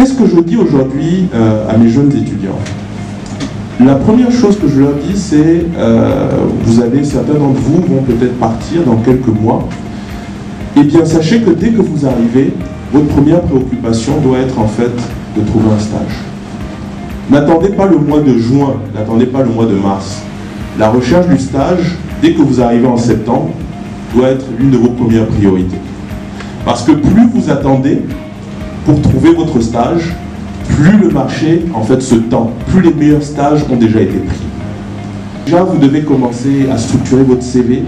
qu'est-ce que je dis aujourd'hui à mes jeunes étudiants? La première chose que je leur dis, c'est certains d'entre vous vont peut-être partir dans quelques mois. Eh bien, sachez que dès que vous arrivez, votre première préoccupation doit être en fait de trouver un stage. N'attendez pas le mois de juin, n'attendez pas le mois de mars. La recherche du stage, dès que vous arrivez en septembre, doit être l'une de vos premières priorités. Parce que plus vous attendez pour trouver votre stage, plus le marché en fait se tend, plus les meilleurs stages ont déjà été pris. Déjà, vous devez commencer à structurer votre CV,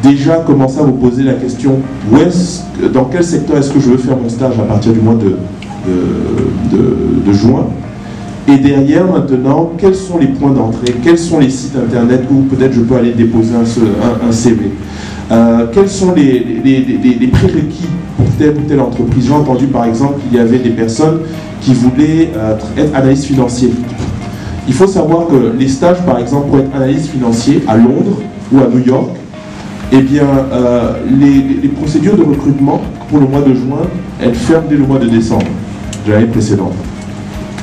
déjà commencer à vous poser la question dans quel secteur est-ce que je veux faire mon stage à partir du mois de juin. Et derrière, maintenant, quels sont les points d'entrée, quels sont les sites internet où peut-être je peux aller déposer un CV. Quels sont les prérequis pour telle ou telle entreprise. J'ai entendu par exemple qu'il y avait des personnes qui voulaient être analystes financiers. Il faut savoir que les stages, par exemple, pour être analyste financier à Londres ou à New York, eh bien, les procédures de recrutement pour le mois de juin, elles ferment dès le mois de décembre de l'année précédente.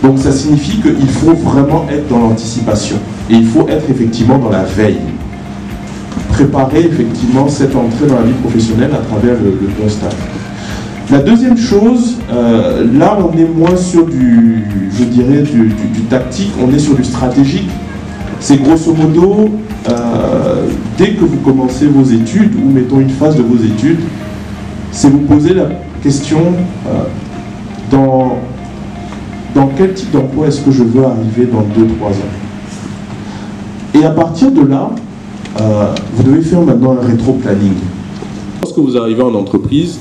Donc ça signifie qu'il faut vraiment être dans l'anticipation et il faut être effectivement dans la veille. Préparer effectivement cette entrée dans la vie professionnelle à travers le bon stage. La deuxième chose, là on est moins sur du tactique, on est sur du stratégique. C'est grosso modo, dès que vous commencez vos études, ou mettons une phase de vos études, c'est vous poser la question dans quel type d'emploi est-ce que je veux arriver dans 2-3 ans. Et à partir de là, vous devez faire maintenant un rétro-planning. Lorsque vous arrivez en entreprise,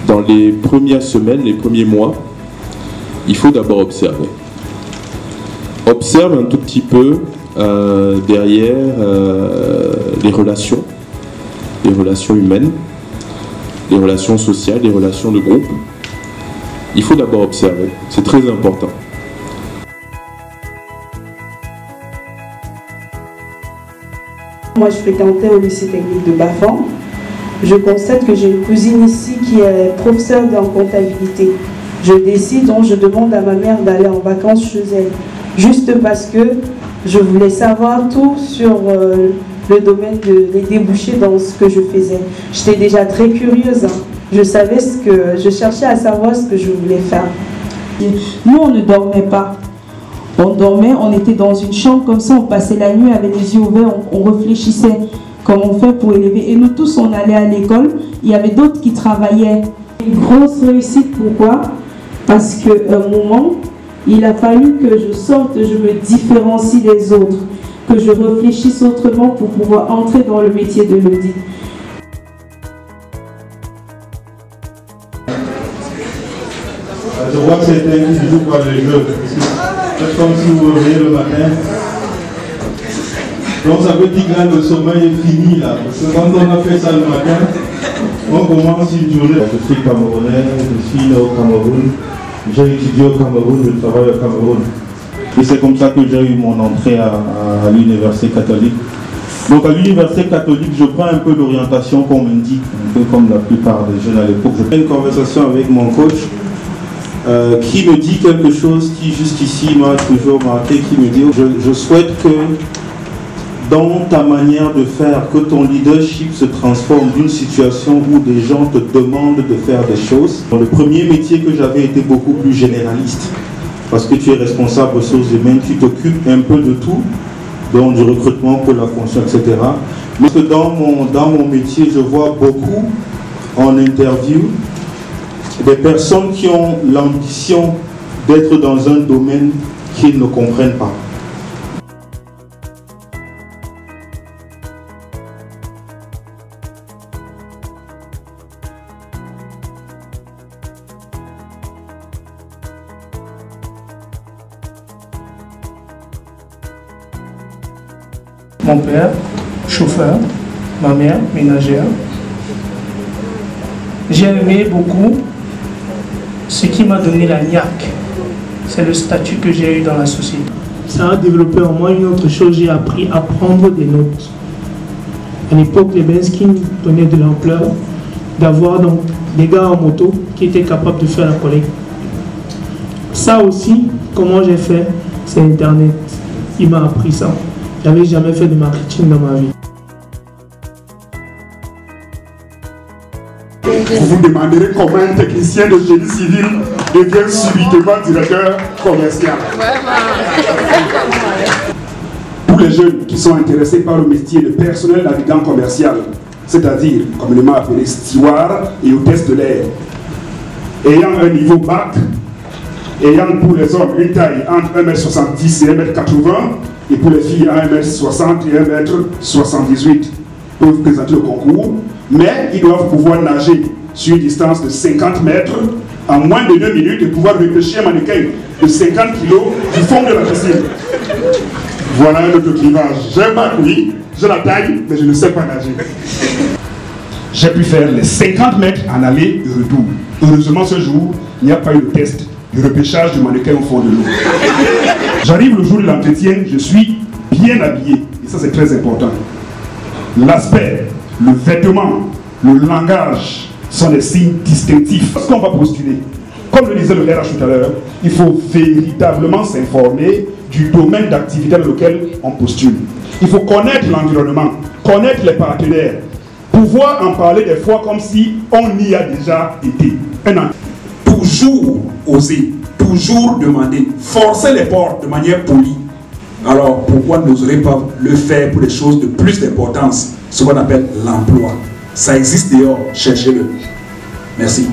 dans les premières semaines, les premiers mois, il faut d'abord observer. Observe un tout petit peu derrière les relations humaines, les relations sociales, les relations de groupe. Il faut d'abord observer, c'est très important. Moi, je fréquentais au lycée technique de Bafan. Je constate que j'ai une cousine ici qui est professeure en comptabilité. Je décide, donc je demande à ma mère d'aller en vacances chez elle. Juste parce que je voulais savoir tout sur le domaine des débouchés dans ce que je faisais. J'étais déjà très curieuse. Je savais je cherchais à savoir ce que je voulais faire. Nous, on ne dormait pas. On dormait, on était dans une chambre comme ça, on passait la nuit avec les yeux ouverts, on réfléchissait comment on fait pour élever. Et nous tous, on allait à l'école, il y avait d'autres qui travaillaient. Une grosse réussite, pourquoi? Parce qu'à un moment, il a fallu que je sorte, je me différencie des autres, que je réfléchisse autrement pour pouvoir entrer dans le métier de l'audit. Je vois que c'est un qui joue par les jeux. C'est comme si vous réveillez le matin. Donc ça veut dire que là, le sommeil est fini là. Parce que quand on a fait ça le matin, on commence une journée. Je suis camerounais, je suis né au Cameroun. J'ai étudié au Cameroun, je travaille au Cameroun. Et c'est comme ça que j'ai eu mon entrée à l'université catholique. Donc à l'université catholique, je prends un peu d'orientation qu'on m'indique, un peu comme la plupart des jeunes à l'époque. Je fais une conversation avec mon coach qui me dit quelque chose qui jusqu'ici m'a toujours marqué, qui me dit je souhaite que dans ta manière de faire, que ton leadership se transforme d'une situation où des gens te demandent de faire des choses. Dans le premier métier que j'avais était beaucoup plus généraliste, parce que tu es responsable des ressources humaines, tu t'occupes un peu de tout, donc du recrutement pour la fonction, etc. Mais que dans mon métier, je vois beaucoup en interview des personnes qui ont l'ambition d'être dans un domaine qu'ils ne comprennent pas. Mon père, chauffeur, ma mère, ménagère. J'ai aimé beaucoup ce qui m'a donné la niaque. C'est le statut que j'ai eu dans la société. Ça a développé en moi une autre chose, j'ai appris à prendre des notes. À l'époque, ce qui me donnait de l'ampleur, d'avoir donc des gars en moto qui étaient capables de faire la collecte. Ça aussi, comment j'ai fait? C'est Internet. Il m'a appris ça. J'avais jamais fait de marketing dans ma vie. Vous vous demanderez comment un technicien de génie civil devient subitement directeur commercial. Pour les jeunes qui sont intéressés par le métier de personnel navigant commercial, c'est-à-dire communément appelé steward et hôtesse de l'air, ayant un niveau bac, ayant pour les hommes une taille entre 1m70 et 1m80, et pour les filles 1m60 et 1m78, peuvent présenter le concours, mais ils doivent pouvoir nager sur une distance de 50 mètres en moins de 2 minutes et pouvoir repêcher un mannequin de 50 kg du fond de la piscine. Voilà un autre clivage. J'ai un bac, oui, j'ai la taille, mais je ne sais pas nager. J'ai pu faire les 50 mètres en aller et retour. Heureusement, ce jour, il n'y a pas eu de test de repêchage du mannequin au fond de l'eau. J'arrive le jour de l'entretien, je suis bien habillé. Et ça, c'est très important. L'aspect, le vêtement, le langage sont des signes distinctifs. Parce qu'on va postuler, comme le disait le RH tout à l'heure, il faut véritablement s'informer du domaine d'activité dans lequel on postule. Il faut connaître l'environnement, connaître les partenaires, pouvoir en parler des fois comme si on y a déjà été. Toujours oser, toujours demander, forcer les portes de manière polie. Alors pourquoi n'oserait pas le faire pour des choses de plus d'importance, ce qu'on appelle l'emploi? Ça existe dehors, cherchez-le. Merci.